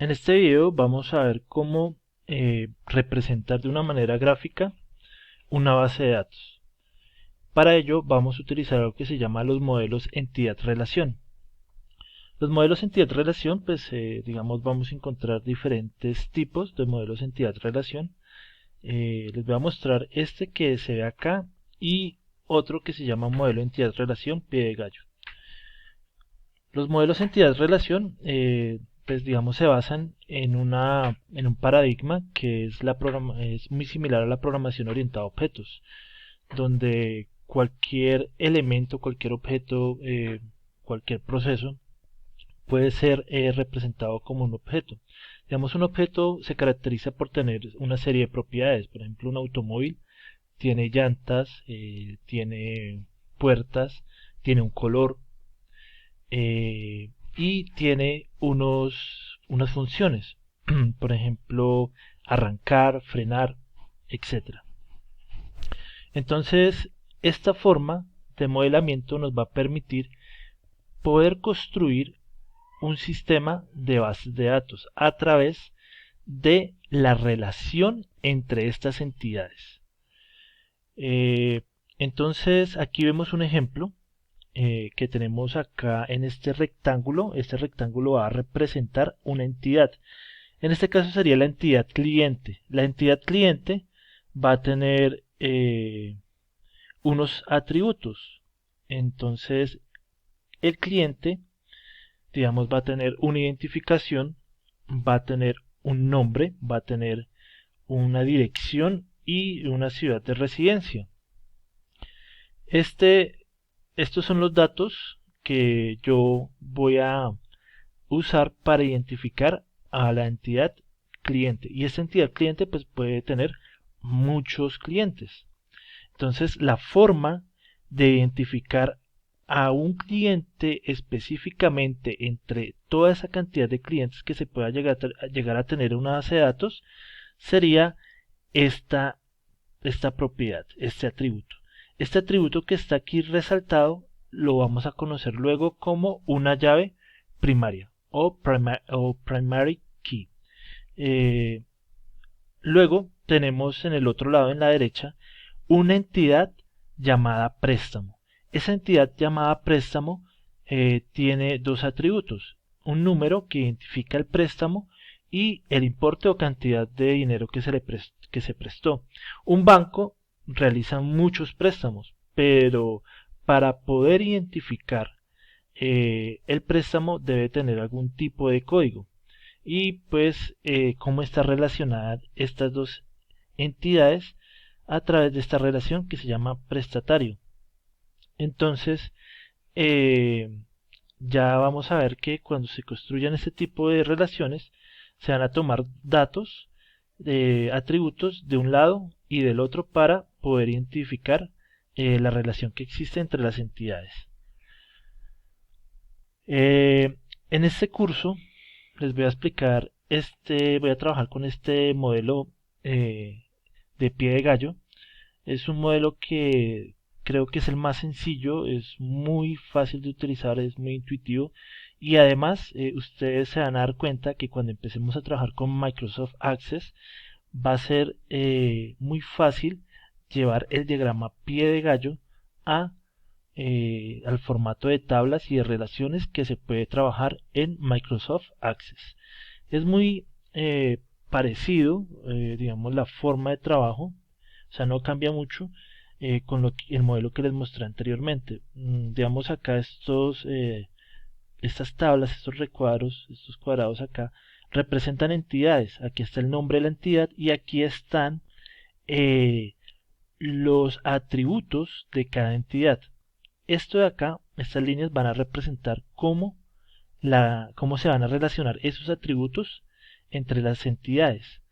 En este video vamos a ver cómo representar de una manera gráfica una base de datos. Para ello vamos a utilizar algo que se llama los modelos entidad-relación. Los modelos entidad-relación, pues digamos vamos a encontrar diferentes tipos de modelos entidad-relación. Les voy a mostrar este que se ve acá y otro que se llama modelo entidad-relación pie de gallo. Los modelos entidad-relación pues digamos se basan en un paradigma que es muy similar a la programación orientada a objetos, donde cualquier elemento, cualquier objeto, cualquier proceso puede ser representado como un objeto. Digamos, un objeto se caracteriza por tener una serie de propiedades. Por ejemplo, un automóvil tiene llantas, tiene puertas, tiene un color, y tiene unas funciones, por ejemplo, arrancar, frenar, etcétera. Entonces, esta forma de modelamiento nos va a permitir poder construir un sistema de bases de datos a través de la relación entre estas entidades. Entonces, aquí vemos un ejemplo que tenemos acá en este rectángulo. Este rectángulo va a representar una entidad. En este caso sería la entidad cliente. La entidad cliente va a tener unos atributos. Entonces, el cliente, digamos, va a tener una identificación, va a tener un nombre, va a tener una dirección y una ciudad de residencia. Estos son los datos que yo voy a usar para identificar a la entidad cliente. Y esta entidad cliente pues puede tener muchos clientes. Entonces la forma de identificar a un cliente específicamente entre toda esa cantidad de clientes que se pueda llegar a tener en una base de datos sería esta, esta propiedad, este atributo. Este atributo que está aquí resaltado lo vamos a conocer luego como una llave primaria o primary key. Luego tenemos en el otro lado, en la derecha, una entidad llamada préstamo. Esa entidad llamada préstamo tiene dos atributos: un número que identifica el préstamo y el importe o cantidad de dinero que se prestó. Un banco realiza muchos préstamos, pero para poder identificar el préstamo debe tener algún tipo de código. Y pues cómo están relacionadas estas dos entidades a través de esta relación que se llama prestatario. Entonces, eh, ya vamos a ver que cuando se construyan este tipo de relaciones, se van a tomar datos de atributos de un lado y del otro para poder identificar la relación que existe entre las entidades. En este curso les voy a explicar voy a trabajar con este modelo de pie de gallo. Es un modelo que creo que es el más sencillo, es muy fácil de utilizar, es muy intuitivo y además ustedes se van a dar cuenta que cuando empecemos a trabajar con Microsoft Access va a ser muy fácil llevar el diagrama pie de gallo a al formato de tablas y de relaciones que se puede trabajar en Microsoft Access. Es muy parecido, digamos, la forma de trabajo, o sea, no cambia mucho con el modelo que les mostré anteriormente. Digamos acá estas tablas, estos recuadros, estos cuadrados acá, representan entidades. Aquí está el nombre de la entidad y aquí están eh, los atributos de cada entidad. Esto de acá, estas líneas van a representar cómo se van a relacionar esos atributos entre las entidades.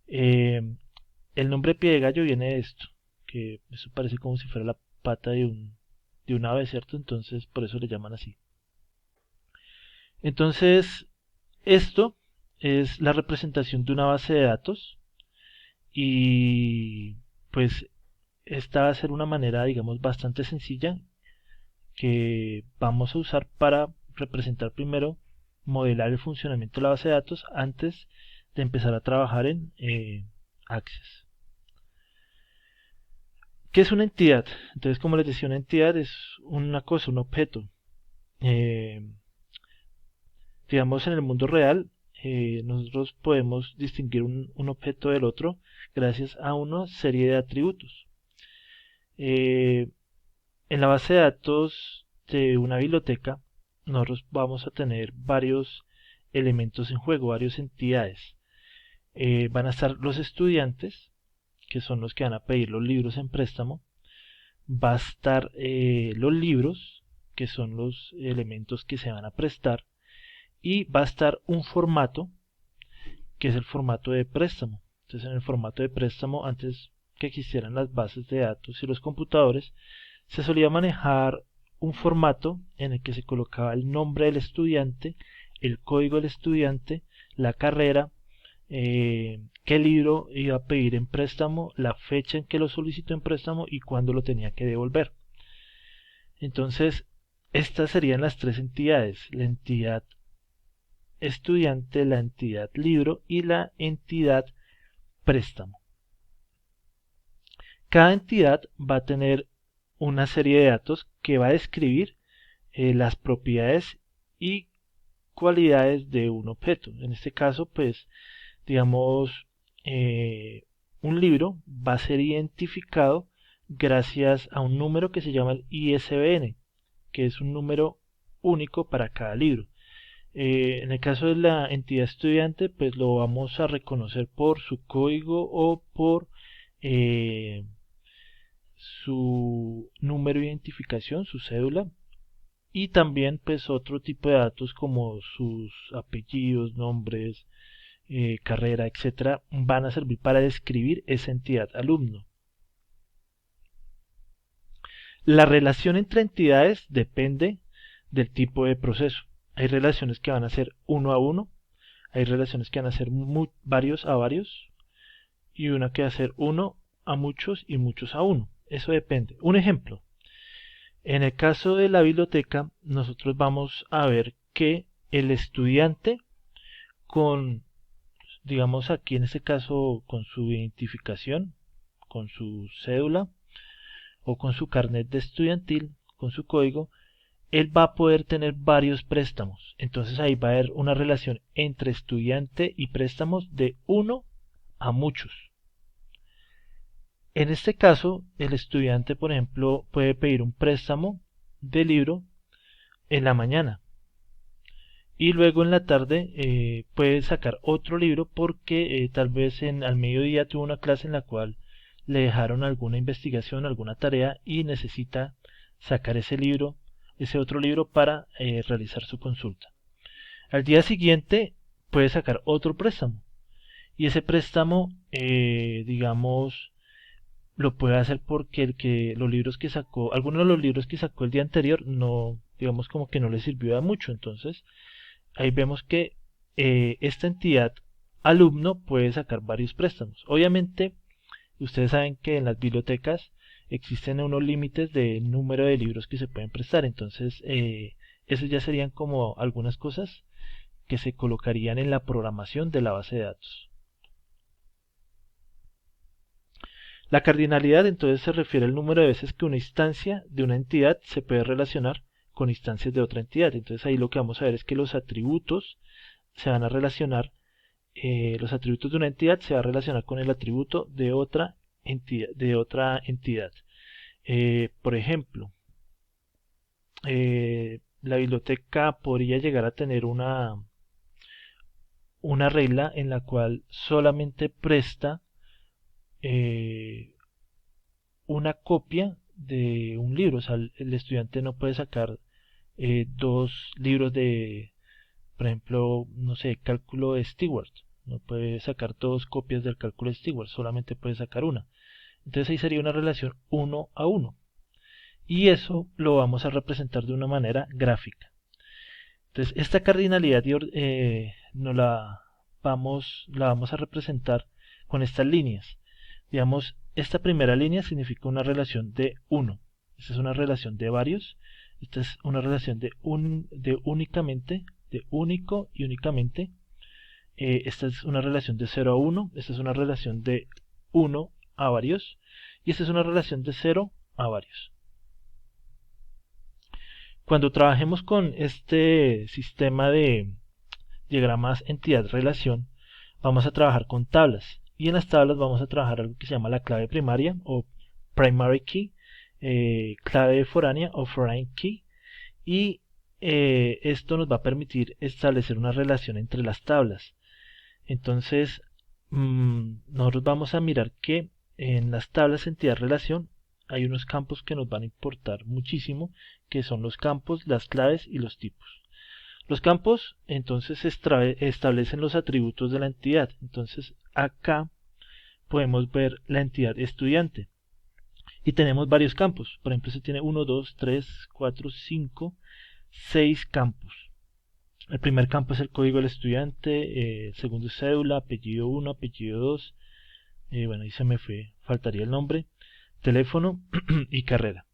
Eh, el nombre pie de gallo viene de esto, que eso parece como si fuera la pata de un ave, ¿cierto? Entonces por eso le llaman así. Entonces, esto es la representación de una base de datos y pues esta va a ser una manera, digamos, bastante sencilla que vamos a usar para representar primero modelar el funcionamiento de la base de datos antes de empezar a trabajar en Access. ¿Qué es una entidad? Entonces, como les decía, una entidad es una cosa, un objeto. Digamos, en el mundo real, nosotros podemos distinguir un objeto del otro gracias a una serie de atributos. En la base de datos de una biblioteca, nosotros vamos a tener varios elementos en juego, varias entidades. Van a estar los estudiantes, que son los que van a pedir los libros en préstamo. Va a estar los libros, que son los elementos que se van a prestar. Y va a estar un formato, que es el formato de préstamo. Entonces, en el formato de préstamo, antes que existieran las bases de datos y los computadores, se solía manejar un formato en el que se colocaba el nombre del estudiante, el código del estudiante, la carrera, qué libro iba a pedir en préstamo, la fecha en que lo solicitó en préstamo y cuándo lo tenía que devolver. Entonces, estas serían las tres entidades: la entidad estudiante, la entidad libro y la entidad préstamo. Cada entidad va a tener una serie de datos que va a describir las propiedades y cualidades de un objeto. En este caso, pues, digamos, un libro va a ser identificado gracias a un número que se llama el ISBN, que es un número único para cada libro. En el caso de la entidad estudiante, pues lo vamos a reconocer por su código o por su número de identificación, su cédula, y también pues otro tipo de datos como sus apellidos, nombres, carrera, etcétera, van a servir para describir esa entidad alumno. La relación entre entidades depende del tipo de proceso. Hay relaciones que van a ser uno a uno, hay relaciones que van a ser varios a varios, y una que va a ser uno a muchos y muchos a uno. Eso depende. Un ejemplo: en el caso de la biblioteca, nosotros vamos a ver que el estudiante con, digamos aquí en este caso, con su identificación, con su cédula o con su carnet de estudiantil, con su código, él va a poder tener varios préstamos. Entonces ahí va a haber una relación entre estudiante y préstamos de uno a muchos. En este caso, el estudiante, por ejemplo, puede pedir un préstamo de libro en la mañana y luego en la tarde puede sacar otro libro porque tal vez al mediodía tuvo una clase en la cual le dejaron alguna investigación, alguna tarea y necesita sacar ese libro, ese otro libro para realizar su consulta. Al día siguiente puede sacar otro préstamo y ese préstamo, digamos, lo puede hacer porque los libros que sacó, algunos de los libros que sacó el día anterior no, digamos, como que no le sirvió de mucho. Entonces ahí vemos que esta entidad alumno puede sacar varios préstamos. Obviamente ustedes saben que en las bibliotecas existen unos límites de número de libros que se pueden prestar. Entonces eso ya serían como algunas cosas que se colocarían en la programación de la base de datos. La cardinalidad entonces se refiere al número de veces que una instancia de una entidad se puede relacionar con instancias de otra entidad. Entonces ahí lo que vamos a ver es que los atributos se van a relacionar, los atributos de una entidad se van a relacionar con el atributo de otra entidad. Por ejemplo, la biblioteca podría llegar a tener una regla en la cual solamente presta una copia de un libro. O sea, el estudiante no puede sacar dos libros de, por ejemplo, no sé, cálculo de Stewart. No puede sacar dos copias del cálculo de Stewart, solamente puede sacar una. Entonces ahí sería una relación uno a uno. Y eso lo vamos a representar de una manera gráfica. Entonces esta cardinalidad nos la vamos a representar con estas líneas. Digamos, esta primera línea significa una relación de 1. Esta es una relación de varios. Esta es una relación de únicamente de único y únicamente. Esta es una relación de 0 a 1, esta es una relación de 1 a varios y esta es una relación de 0 a varios. Cuando trabajemos con este sistema de diagramas entidad-relación, vamos a trabajar con tablas y en las tablas vamos a trabajar algo que se llama la clave primaria o primary key, clave foránea o foreign key, y esto nos va a permitir establecer una relación entre las tablas. Entonces nosotros vamos a mirar que en las tablas entidad-relación hay unos campos que nos van a importar muchísimo, que son los campos, las claves y los tipos. Los campos entonces establecen los atributos de la entidad. Entonces acá podemos ver la entidad estudiante y tenemos varios campos. Por ejemplo, se tiene 1, 2, 3, 4, 5, 6 campos. El primer campo es el código del estudiante, el segundo es cédula, apellido 1, apellido 2, bueno, ahí se me fue, faltaría el nombre, teléfono y carrera.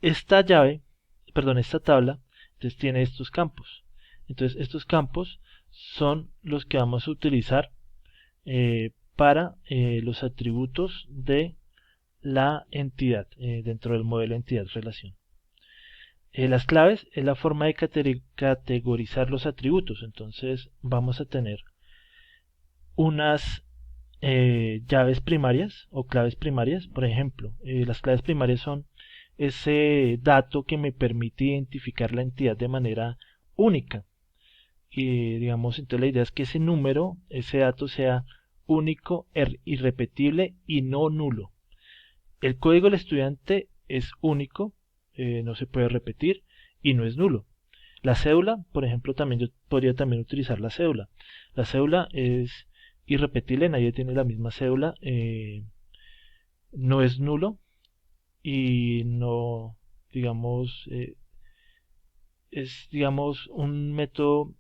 Esta tabla, entonces tiene estos campos. Entonces estos campos son los que vamos a utilizar para los atributos de la entidad dentro del modelo entidad-relación. Las claves es la forma de categorizar los atributos. Entonces vamos a tener unas llaves primarias o claves primarias. Por ejemplo, las claves primarias son ese dato que me permite identificar la entidad de manera única. Y digamos, entonces la idea es que ese número, ese dato sea único, irrepetible y no nulo. El código del estudiante es único, no se puede repetir y no es nulo. La cédula, por ejemplo, yo podría también utilizar la cédula. La cédula es irrepetible, nadie tiene la misma cédula, no es nulo y no, digamos, es digamos un método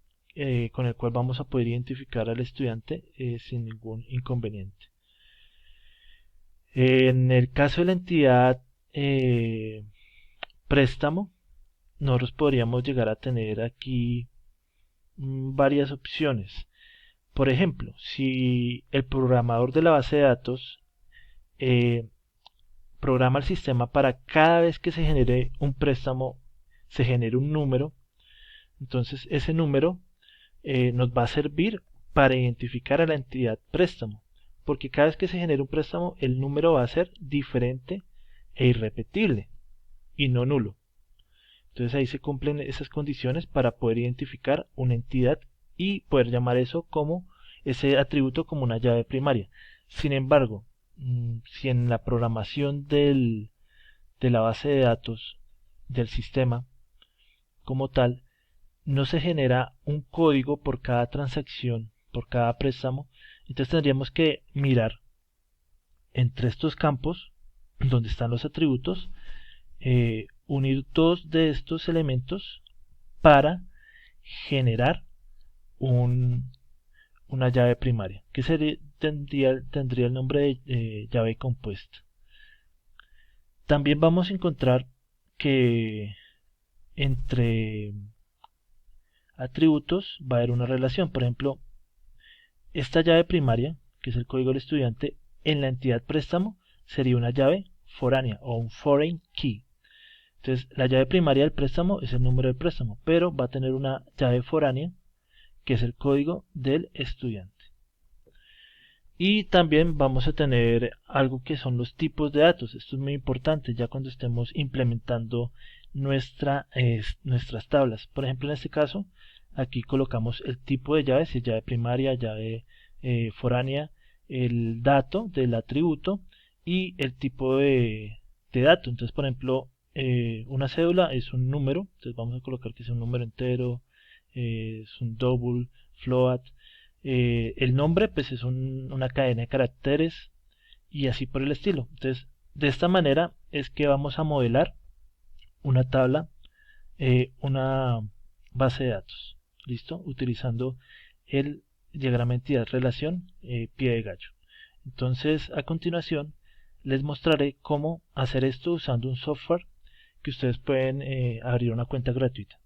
con el cual vamos a poder identificar al estudiante sin ningún inconveniente. En el caso de la entidad préstamo, nosotros podríamos llegar a tener aquí varias opciones. Por ejemplo, si el programador de la base de datos programa el sistema para cada vez que se genere un préstamo, se genere un número, entonces ese número nos va a servir para identificar a la entidad préstamo, porque cada vez que se genere un préstamo, el número va a ser diferente e irrepetible y no nulo. Entonces ahí se cumplen esas condiciones para poder identificar una entidad y poder llamar ese atributo como una llave primaria. Sin embargo, si en la programación de la base de datos del sistema como tal no se genera un código por cada transacción, por cada préstamo, entonces tendríamos que mirar entre estos campos donde están los atributos, unir dos de estos elementos para generar una llave primaria, que tendría el nombre de llave compuesta. También vamos a encontrar que entre atributos va a haber una relación. Por ejemplo, esta llave primaria, que es el código del estudiante, en la entidad préstamo sería una llave foránea o un foreign key. Entonces la llave primaria del préstamo es el número del préstamo, pero va a tener una llave foránea que es el código del estudiante. Y también vamos a tener algo que son los tipos de datos. Esto es muy importante ya cuando estemos implementando nuestras tablas. Por ejemplo, en este caso, aquí colocamos el tipo de llave, si es llave primaria, llave foránea, el dato del atributo y el tipo de dato. Entonces, por ejemplo, una cédula es un número, entonces vamos a colocar que es un número entero, es un double, float. El nombre pues es una cadena de caracteres y así por el estilo. Entonces de esta manera es que vamos a modelar una tabla, una base de datos, listo, utilizando el diagrama entidad relación pie de gallo. Entonces a continuación les mostraré cómo hacer esto usando un software que ustedes pueden abrir una cuenta gratuita.